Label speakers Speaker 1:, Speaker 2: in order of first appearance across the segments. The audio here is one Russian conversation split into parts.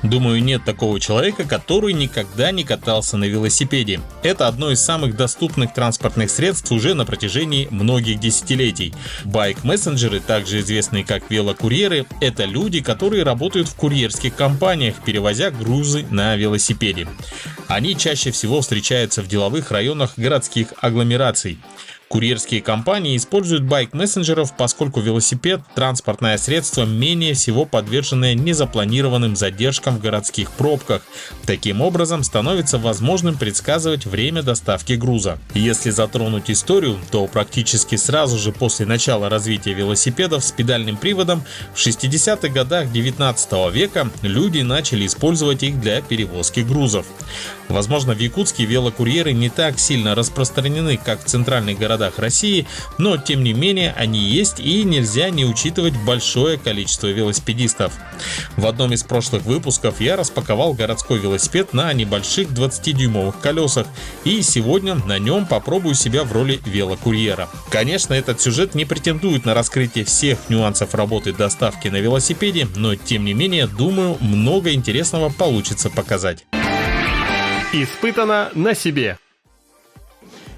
Speaker 1: Думаю, нет такого человека, который никогда не катался на велосипеде. Это одно из самых доступных транспортных средств уже на протяжении многих десятилетий. Байк-мессенджеры, также известные как велокурьеры, это люди, которые работают в курьерских компаниях, перевозя грузы на велосипеде. Они чаще всего встречаются в деловых районах городских агломераций. Курьерские компании используют байк-мессенджеров, поскольку велосипед – транспортное средство, менее всего подверженное незапланированным задержкам в городских пробках. Таким образом, становится возможным предсказывать время доставки груза. Если затронуть историю, то практически сразу же после начала развития велосипедов с педальным приводом в 60-х годах 19 века люди начали использовать их для перевозки грузов. Возможно, в Якутске велокурьеры не так сильно распространены, как в центральных городах России, но тем не менее они есть, и нельзя не учитывать большое количество велосипедистов. В одном из прошлых выпусков я распаковал городской велосипед на небольших 20-дюймовых колесах, и сегодня на нем попробую себя в роли велокурьера. Конечно, этот сюжет не претендует на раскрытие всех нюансов работы доставки на велосипеде, но тем не менее, думаю, много интересного получится показать.
Speaker 2: Испытано на себе.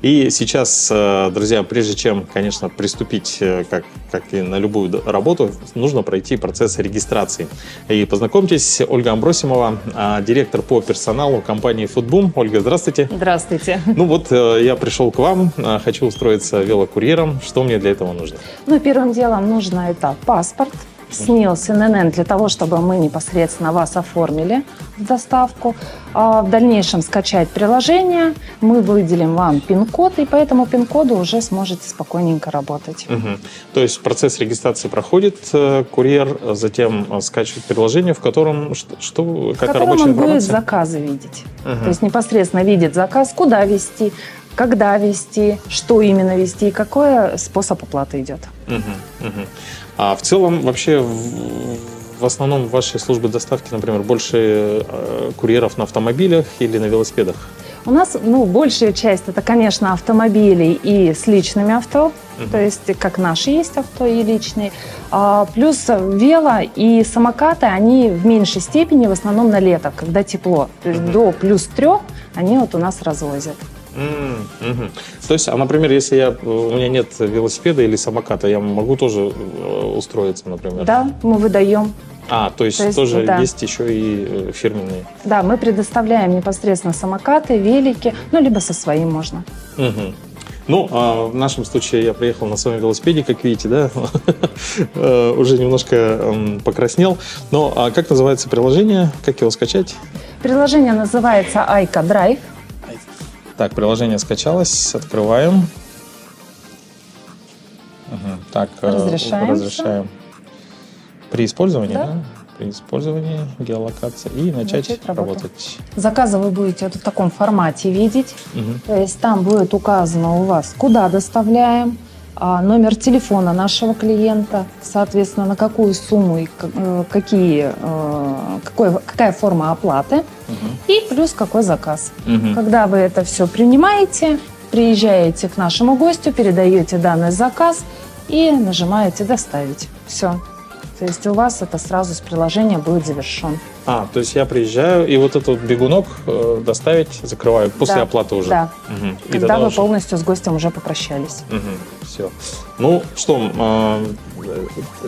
Speaker 3: И сейчас, друзья, прежде чем, конечно, приступить, как и на любую работу, нужно пройти процесс регистрации. И познакомьтесь, Ольга Амбросимова, директор по персоналу компании Foodboom. Ольга, здравствуйте.
Speaker 4: Здравствуйте.
Speaker 3: Ну вот, я пришел к вам, хочу устроиться велокурьером. Что мне для этого нужно?
Speaker 4: Ну, первым делом нужно это паспорт, СНИЛС, ННН, для того, чтобы мы непосредственно вас оформили в доставку. А в дальнейшем скачать приложение, мы выделим вам пин-код, и по этому пин-коду уже сможете спокойненько работать.
Speaker 3: То есть процесс регистрации проходит, курьер затем скачивает приложение, в котором какая рабочая информация?
Speaker 4: Он будет заказы видеть. То есть непосредственно видит заказ, куда везти, когда везти, что именно везти и какой способ оплаты идет.
Speaker 3: А в целом вообще в основном в вашей службе доставки, например, больше курьеров на автомобилях или на велосипедах?
Speaker 4: У нас большая часть это, конечно, автомобили и с личными авто, то есть как наши есть авто и личные. Плюс вело и самокаты, они в меньшей степени в основном на лето, когда тепло. То есть до +3 они вот у нас развозят.
Speaker 3: То есть, например, если у меня нет велосипеда или самоката, я могу тоже устроиться, например?
Speaker 4: Да, мы выдаем.
Speaker 3: То есть тоже да. Есть еще и фирменные? Да, мы предоставляем непосредственно самокаты, велики, либо со своим можно. В нашем случае я приехал на своем велосипеде, как видите, да, уже немножко покраснел. Но как называется приложение, как его скачать?
Speaker 4: Приложение называется Айка Драйв.
Speaker 3: Так, приложение скачалось, открываем. Так, разрешаем. При использовании, да? При использовании геолокации и начать работать.
Speaker 4: Заказы вы будете в таком формате видеть. То есть там будет указано у вас, куда доставляем, номер телефона нашего клиента, соответственно, на какую сумму и какая форма оплаты, и плюс какой заказ. Когда вы это все принимаете, приезжаете к нашему гостю, передаете данный заказ и нажимаете «Доставить». Все. То есть у вас это сразу с приложения будет завершен.
Speaker 3: То есть я приезжаю, и вот этот бегунок доставить закрываю после оплаты уже?
Speaker 4: Да, когда вы полностью с гостем уже попрощались.
Speaker 3: Все. Ну что,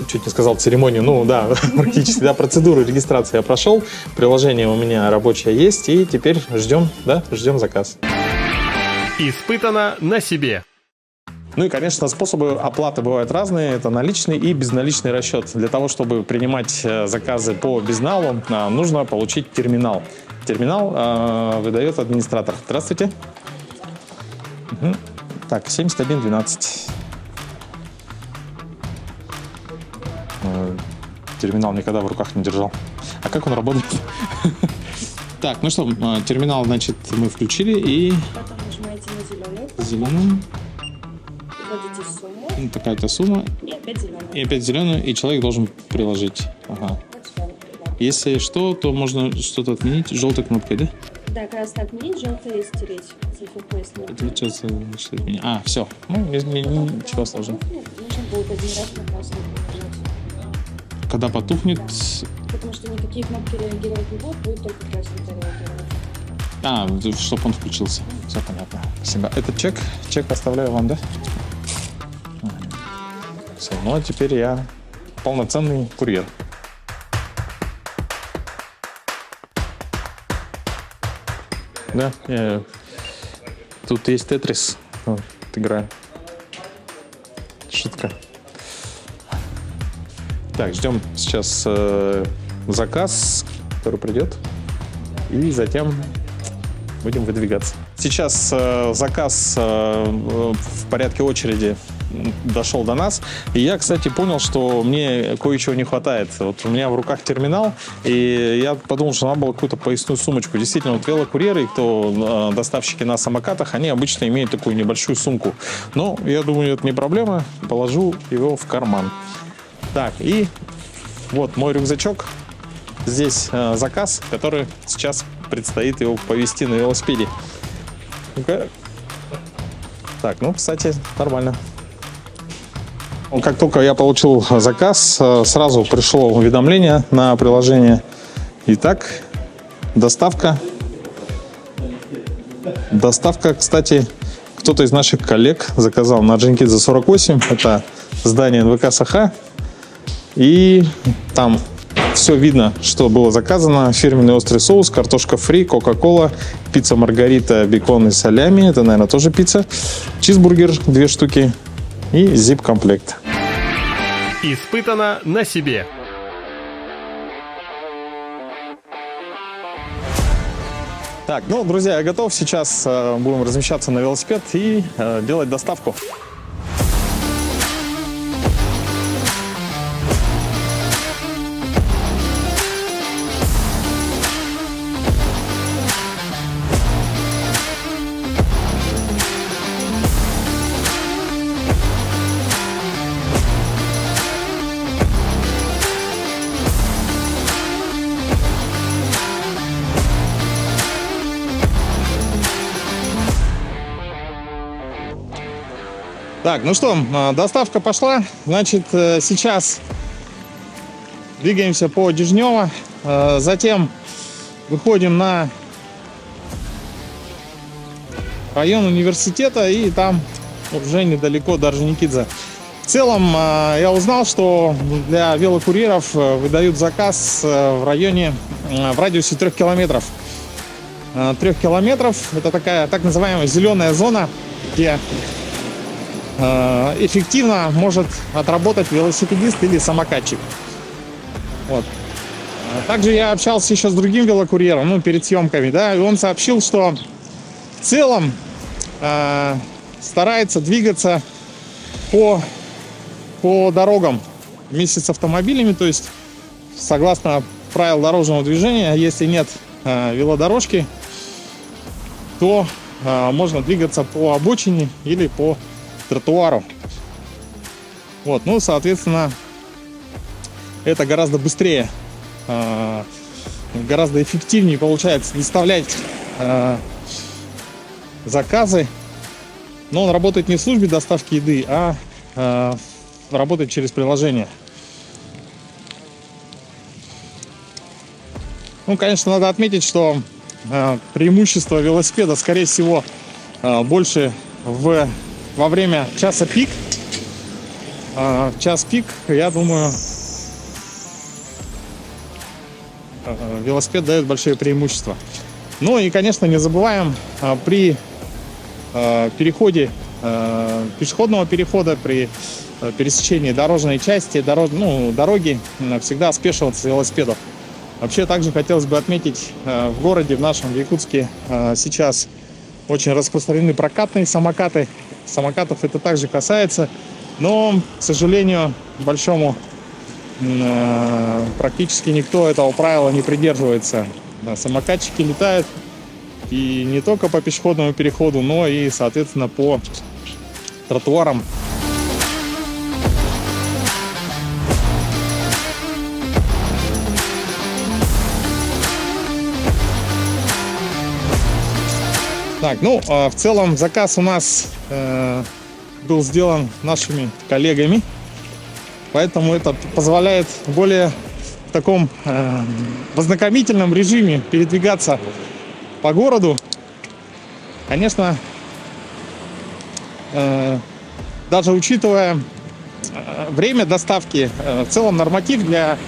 Speaker 3: чуть не сказал церемонию, практически, процедуру регистрации я прошел, приложение у меня рабочее есть, и теперь ждем заказ.
Speaker 2: Испытано на себе.
Speaker 3: Ну и, конечно, способы оплаты бывают разные. Это наличный и безналичный расчет. Для того, чтобы принимать заказы по безналу, нужно получить терминал. Терминал выдает администратор. Здравствуйте. Так, 7112. Терминал никогда в руках не держал. А как он работает? Так, ну что, терминал, значит, мы включили и...
Speaker 5: Потом нажимаете на
Speaker 3: зеленый.
Speaker 5: Вводите сумму.
Speaker 3: Такая-то сумма.
Speaker 5: И опять зеленую.
Speaker 3: И опять зеленую, и человек должен приложить. Если что, то можно что-то отменить желтой кнопкой, да?
Speaker 5: Да, красный отменить, желтый стереть.
Speaker 3: Все. Ничего сложного.
Speaker 5: Нужно будет один раз на красный нажать.
Speaker 3: Когда потухнет...
Speaker 5: потому что никакие кнопки реагировать не будут, будет только красненькая реагировать.
Speaker 3: Чтобы он включился. Все понятно. Спасибо. Этот чек оставляю вам, да? Все, ну а теперь я полноценный курьер. Да, тут есть Тетрис. Вот, играю. Шутка. Так, ждем сейчас заказ, который придет. И затем будем выдвигаться. Сейчас заказ в порядке очереди дошел до нас. И я, кстати, понял, что мне кое-чего не хватает. Вот у меня в руках терминал, и я подумал, что надо было какую-то поясную сумочку. Действительно, вот велокурьеры, кто доставщики на самокатах, они обычно имеют такую небольшую сумку. Но я думаю, это не проблема. Положу его в карман. Так, и вот мой рюкзачок. Здесь заказ, который сейчас предстоит его повезти на велосипеде. Так, ну, кстати, нормально. Как только я получил заказ, сразу пришло уведомление на приложение. Итак, доставка. Доставка, кстати, кто-то из наших коллег заказал на Орджоникидзе 48. Это здание НВК Саха. И там все видно, что было заказано. Фирменный острый соус, картошка фри, кока-кола, пицца маргарита, бекон и салями. Это, наверное, тоже пицца. Чизбургер 2 штуки. И zip-комплект.
Speaker 2: Испытано на себе.
Speaker 3: Так, ну, друзья, я готов. Сейчас будем размещаться на велосипед и делать доставку. Так, ну что, доставка пошла. Значит, сейчас двигаемся по Дежнево. Затем выходим на район университета. И там уже недалеко до Орджоникидзе. В целом, я узнал, что для велокурьеров выдают заказ в радиусе 3 километров. 3 километров – это такая так называемая зеленая зона, где эффективно может отработать велосипедист или самокатчик. Вот. Также я общался еще с другим велокурьером, перед съемками, да, и он сообщил, что в целом старается двигаться по дорогам вместе с автомобилями, то есть согласно правил дорожного движения, если нет велодорожки, то можно двигаться по обочине или по тротуару. Вот, ну, соответственно, это гораздо быстрее, гораздо эффективнее получается доставлять заказы. Но он работает не в службе доставки еды, а работает через приложение. Ну, конечно, надо отметить, что преимущество велосипеда, скорее всего, больше во время часа пик. В час пик, я думаю, велосипед дает большое преимущество. Ну и, конечно, не забываем при переходе, пешеходного перехода, при пересечении дорожной части, дороги, всегда спешиваться велосипедов. Вообще, также хотелось бы отметить, в городе, в нашем, в Якутске, сейчас очень распространены прокатные самокаты. Самокатов это также касается, но, к сожалению, большому, практически никто этого правила не придерживается. Самокатчики летают и не только по пешеходному переходу, но и, соответственно, по тротуарам. Так, ну, в целом заказ у нас был сделан нашими коллегами, поэтому это позволяет более
Speaker 6: в таком в ознакомительном режиме передвигаться по городу, конечно, даже учитывая время доставки, в целом норматив для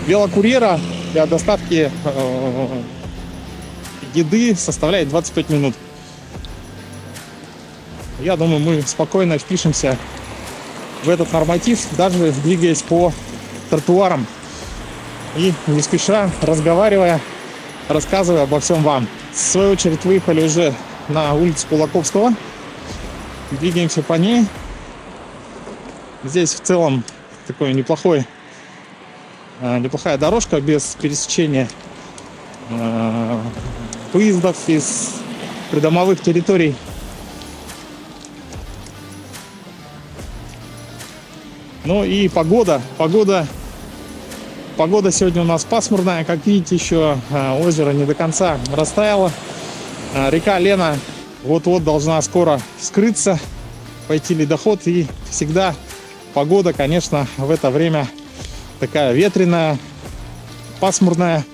Speaker 6: велокурьера для доставки еды составляет 25 минут. Я думаю, мы спокойно впишемся в этот норматив, даже двигаясь по тротуарам и не спеша разговаривая, рассказывая обо всем вам. В свою очередь выехали уже на улицу Кулаковского, двигаемся по ней. Здесь в целом такой неплохая дорожка без пересечения выездов из придомовых территорий. Ну и погода сегодня у нас пасмурная. Как видите, еще озеро не до конца растаяло. Река Лена вот-вот должна скоро скрыться, пойти ледоход. И всегда погода, конечно, в это время такая ветреная, пасмурная.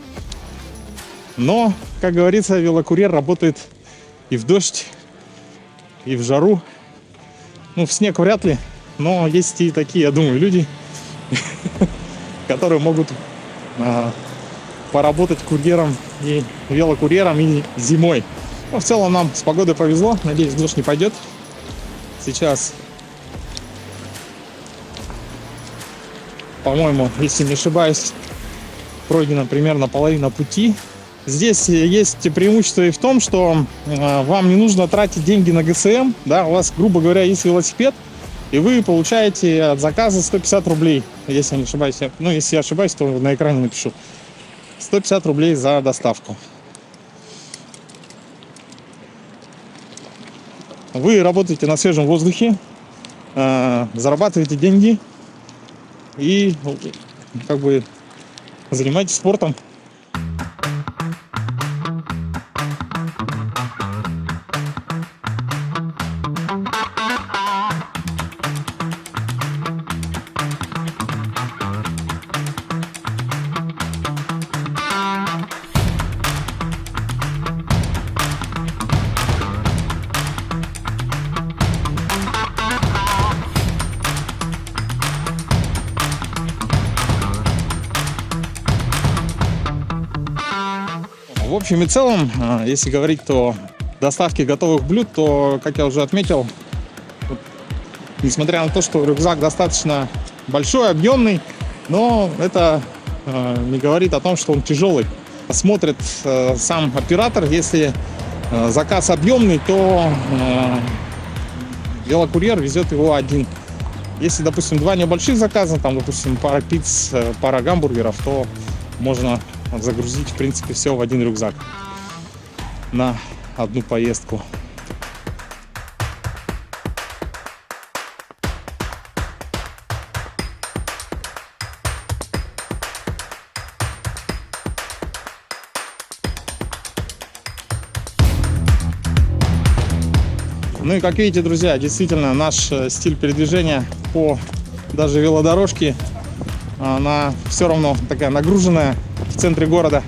Speaker 6: Но, как говорится, велокурьер работает и в дождь, и в жару. Ну, в снег вряд ли. Но есть и такие, я думаю, люди, которые могут поработать курьером и велокурьером и зимой. Но в целом нам с погодой повезло. Надеюсь, дождь не пойдет. Сейчас, по-моему, если не ошибаюсь, пройдена примерно половина пути. Здесь есть преимущество и в том, что вам не нужно тратить деньги на ГСМ. Да, у вас, грубо говоря, есть велосипед, и вы получаете от заказа 150 рублей, если не ошибаюсь. Ну, если я ошибаюсь, то на экране напишу. 150 рублей за доставку. Вы работаете на свежем воздухе, зарабатываете деньги и как бы занимаетесь спортом. В общем и целом, если говорить о доставке готовых блюд, то, как я уже отметил, несмотря на то, что рюкзак достаточно большой, объемный, но это не говорит о том, что он тяжелый. Смотрит сам оператор, если заказ объемный, то велокурьер везет его один. Если, допустим, два небольших заказа, там, допустим, пара пиц, пара гамбургеров, то можно загрузить, в принципе, все в один рюкзак на одну поездку. Ну и как видите, друзья, действительно наш стиль передвижения по даже велодорожке, она все равно такая нагруженная в центре города,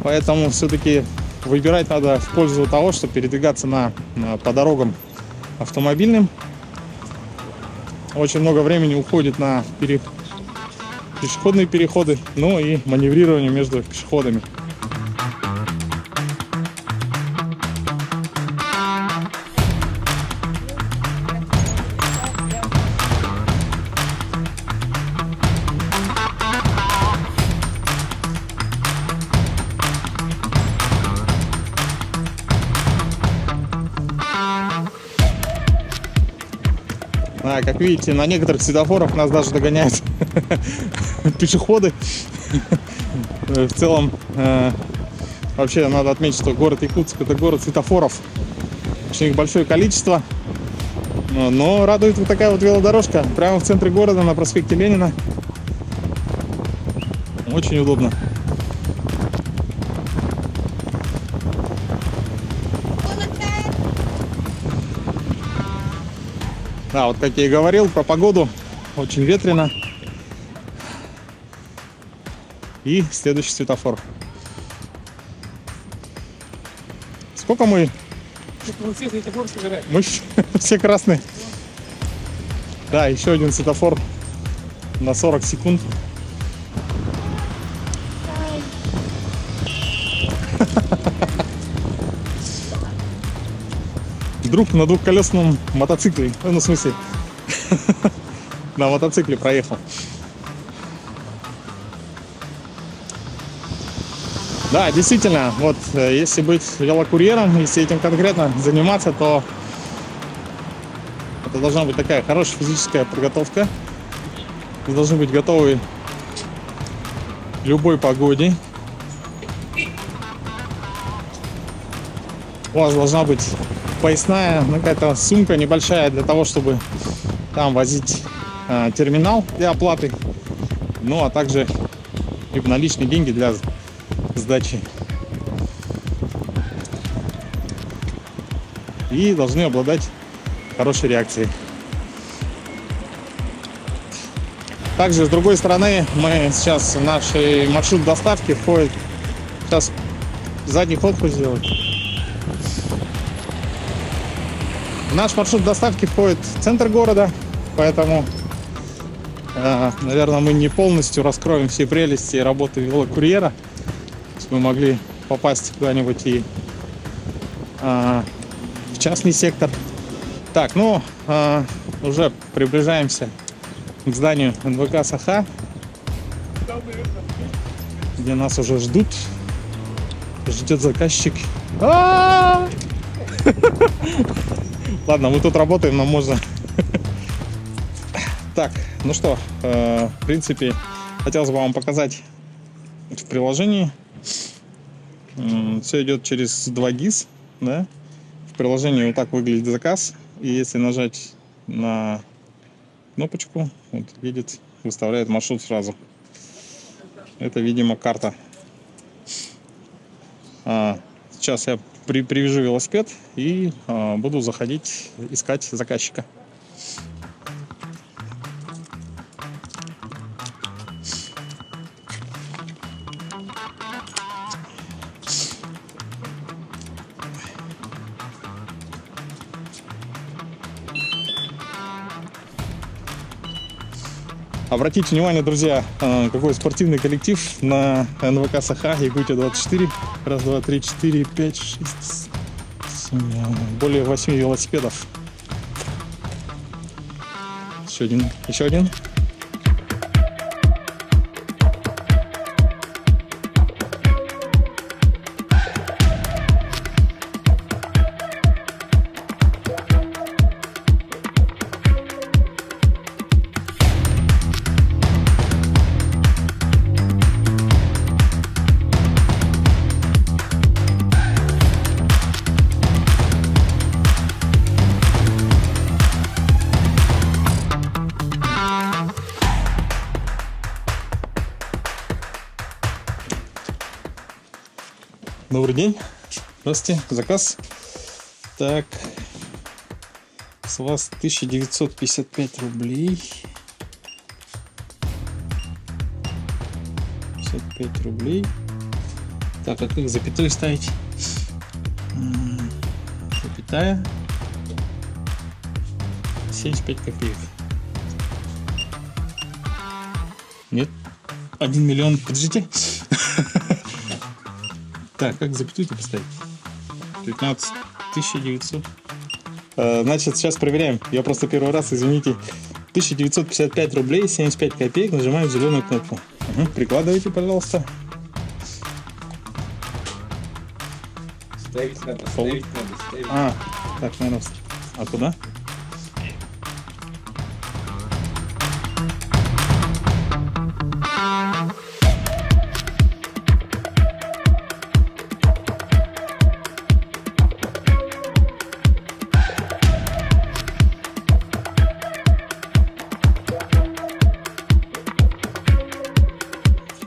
Speaker 6: поэтому все-таки выбирать надо в пользу того, чтобы передвигаться по дорогам автомобильным. Очень много времени уходит на пешеходные переходы, ну и маневрирование между пешеходами. Как видите, на некоторых светофорах нас даже догоняют пешеходы. В целом, вообще надо отметить, что город Якутск — это город светофоров. Очень их большое количество. Но радует вот такая вот велодорожка прямо в центре города, на проспекте Ленина. Очень удобно. Да, вот как я и говорил про погоду, очень ветрено. и следующий светофор. Сколько мы? Мы все красные. Да, еще один светофор на 40 секунд. Друг на двухколесном мотоцикле, ну, в смысле, на мотоцикле проехал. Да, действительно, вот если быть велокурьером, если этим конкретно заниматься, то это должна быть такая хорошая физическая подготовка. Вы должны быть готовы к любой погоде. У вас должна быть поясная какая-то сумка небольшая для того, чтобы там возить терминал для оплаты. Ну, а также либо наличные деньги для сдачи. И должны обладать хорошей реакцией. Также, с другой стороны, мы сейчас в наш маршрут доставки входит. Сейчас задний ход хоть сделать. В наш маршрут доставки входит в центр города, поэтому, наверное, мы не полностью раскроем все прелести работы велокурьера. Мы могли попасть куда-нибудь и в частный сектор. Так, ну, уже приближаемся к зданию НВК Саха, где нас уже ждет заказчик. Ладно, мы тут работаем, нам можно. Так, ну что, в принципе, хотелось бы вам показать в приложении. Все идет через 2GIS, да? В приложении вот так выглядит заказ. И если нажать на кнопочку, вот видит, выставляет маршрут сразу. Это, видимо, карта. Сейчас я привяжу велосипед и буду заходить, искать заказчика. Обратите внимание, друзья, какой спортивный коллектив на НВК Саха, Якутия 24. Раз, два, три, 4, 5, 6, 7, более 8 велосипедов. Еще один, еще один. Добрый день. Здравствуйте. Заказ. Так. С вас 1955 рублей. 55 рублей. Так, а как запятую ставить? Запятая. 75 копеек. Нет. 1 миллион. Подождите. Так, как запятую-то поставить? 15 900. Значит, сейчас проверяем. Я просто первый раз, извините. 1955 рублей, 75 копеек. Нажимаем зеленую кнопку. Угу. Прикладывайте, пожалуйста.
Speaker 7: Ставить надо, ставить надо, ставить.
Speaker 6: Так, наверное. А куда?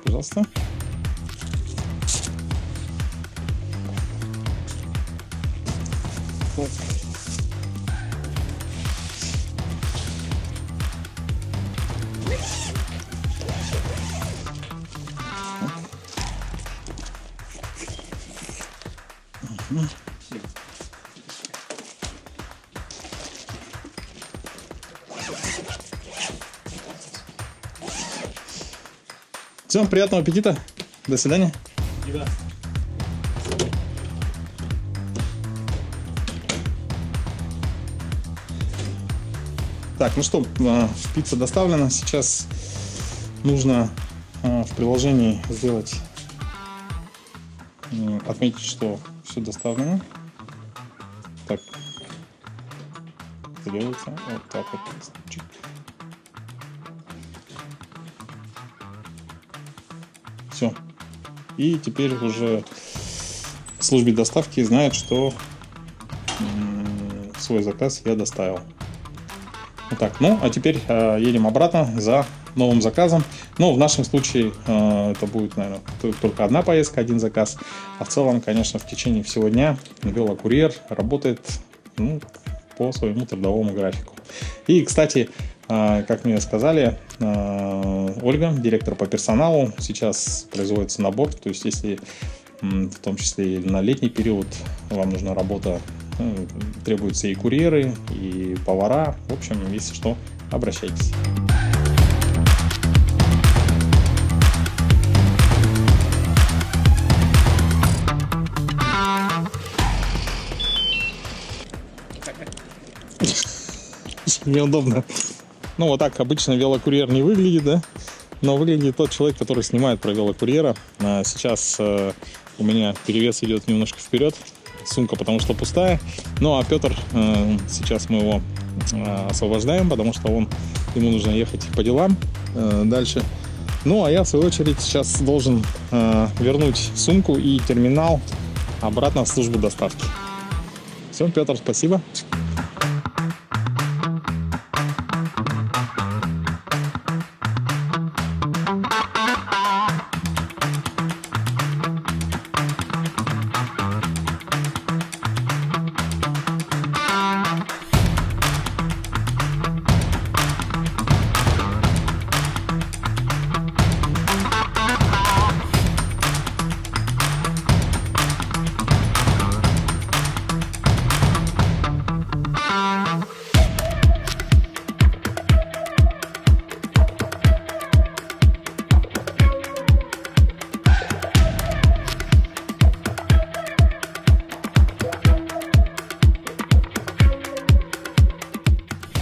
Speaker 6: Пожалуйста. Так. Всем приятного аппетита. До свидания. Так, ну что, пицца доставлена. Сейчас нужно в приложении сделать, отметить, что все доставлено. Так, это делается вот так вот. Все. И теперь уже в службе доставки знают, что свой заказ я доставил. Вот так. Ну, а теперь едем обратно за новым заказом. Но в нашем случае это будет, наверное, только одна поездка, один заказ. А в целом, конечно, в течение всего дня велокурьер работает по своему трудовому графику. И, кстати, как мне сказали, Ольга, директор по персоналу, сейчас производится набор. То есть, если в том числе и на летний период вам нужна работа, требуются и курьеры, и повара. В общем, если что, обращайтесь. Неудобно. Ну, вот так обычно велокурьер не выглядит, да? Но выглядит тот человек, который снимает про велокурьера. Сейчас у меня перевес идет немножко вперед. Сумка потому что пустая. Ну, а Петр, сейчас мы его освобождаем, потому что ему нужно ехать по делам дальше. Ну, а я, в свою очередь, сейчас должен вернуть сумку и терминал обратно в службу доставки. Все, Петр, спасибо.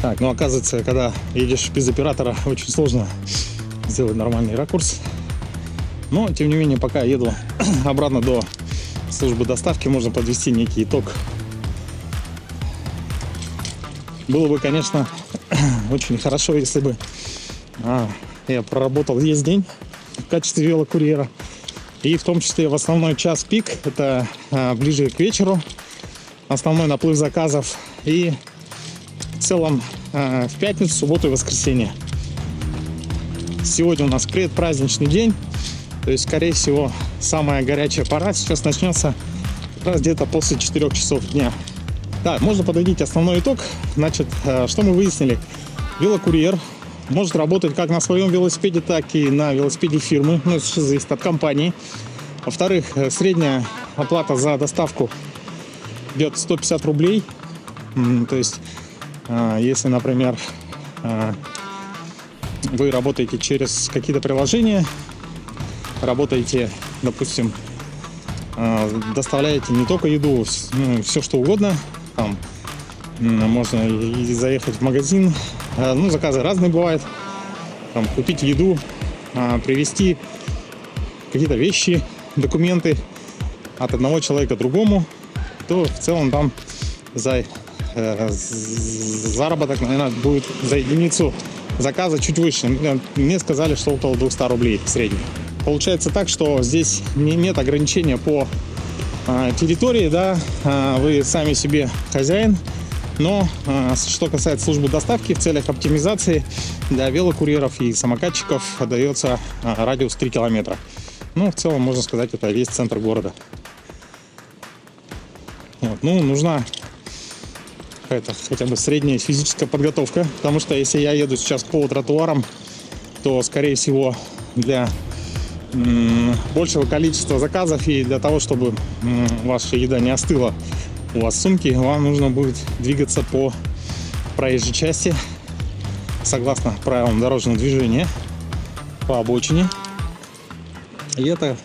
Speaker 6: Так, ну оказывается, когда едешь без оператора, очень сложно сделать нормальный ракурс. Но, тем не менее, пока еду обратно до службы доставки, можно подвести некий итог. Было бы, конечно, очень хорошо, если бы я проработал весь день в качестве велокурьера. И в том числе в основной час пик, это ближе к вечеру, основной наплыв заказов. И в целом в пятницу, субботу и воскресенье. Сегодня у нас предпраздничный день, то есть, скорее всего, самая горячая пора сейчас начнется как раз где-то после 4 часов дня. Так, можно подводить основной итог. Значит, что мы выяснили? Велокурьер может работать как на своем велосипеде, так и на велосипеде фирмы. Ну, это зависит от компании. Во-вторых, средняя оплата за доставку идет 150 рублей. То есть, если, например, вы работаете через какие-то приложения, работаете, допустим, доставляете не только еду, все что угодно, там можно и заехать в магазин, ну, заказы разные бывают, там, купить еду, привезти какие-то вещи, документы от одного человека к другому, то в целом там заработок, наверное, будет за единицу заказа чуть выше. Мне сказали, что около 200 рублей в среднем. Получается так, что здесь нет ограничения по территории, да, вы сами себе хозяин. Но что касается службы доставки, в целях оптимизации для велокурьеров и самокатчиков дается радиус 3 километра. Ну, в целом, можно сказать, это весь центр города. Вот. Ну, нужна хотя бы средняя физическая подготовка, потому что если я еду сейчас по тротуарам, то, скорее всего, для большего количества заказов, и для того, чтобы ваша еда не остыла у вас в сумке, вам нужно будет двигаться по проезжей части согласно правилам дорожного движения по обочине. И это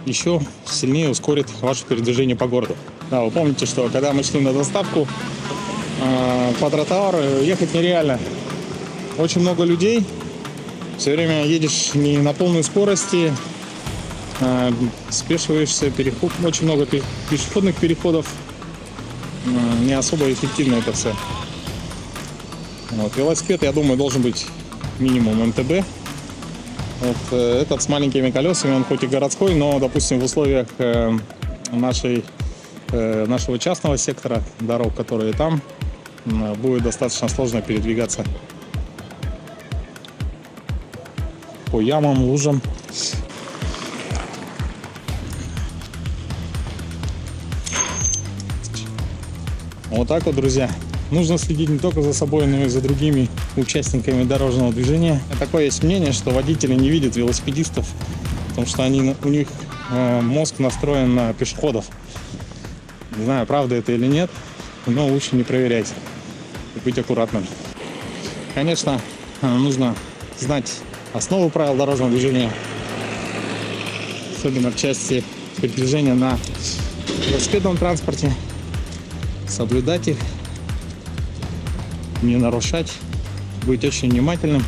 Speaker 6: еще сильнее ускорит ваше передвижение по городу. Да, вы помните, что когда мы шли на доставку по тротуару, ехать нереально. Очень много людей. Все время едешь не на полной скорости, спешиваешься, очень много пешеходных переходов. Не особо эффективно это все. Вот. Велосипед, я думаю, должен быть минимум МТБ. Вот, этот с маленькими колесами, он хоть и городской, но, допустим, в условиях нашего частного сектора, дорог, которые там, будет достаточно сложно передвигаться по ямам, лужам. Вот так вот, друзья. Нужно следить не только за собой, но и за другими участниками дорожного движения. Такое есть мнение, что водители не видят велосипедистов, потому что у них мозг настроен на пешеходов. Не знаю, правда это или нет, но лучше не проверять и быть аккуратным. Конечно, нужно знать основы правил дорожного движения, особенно в части передвижения на велосипедном транспорте, соблюдать их, не нарушать, быть очень внимательным.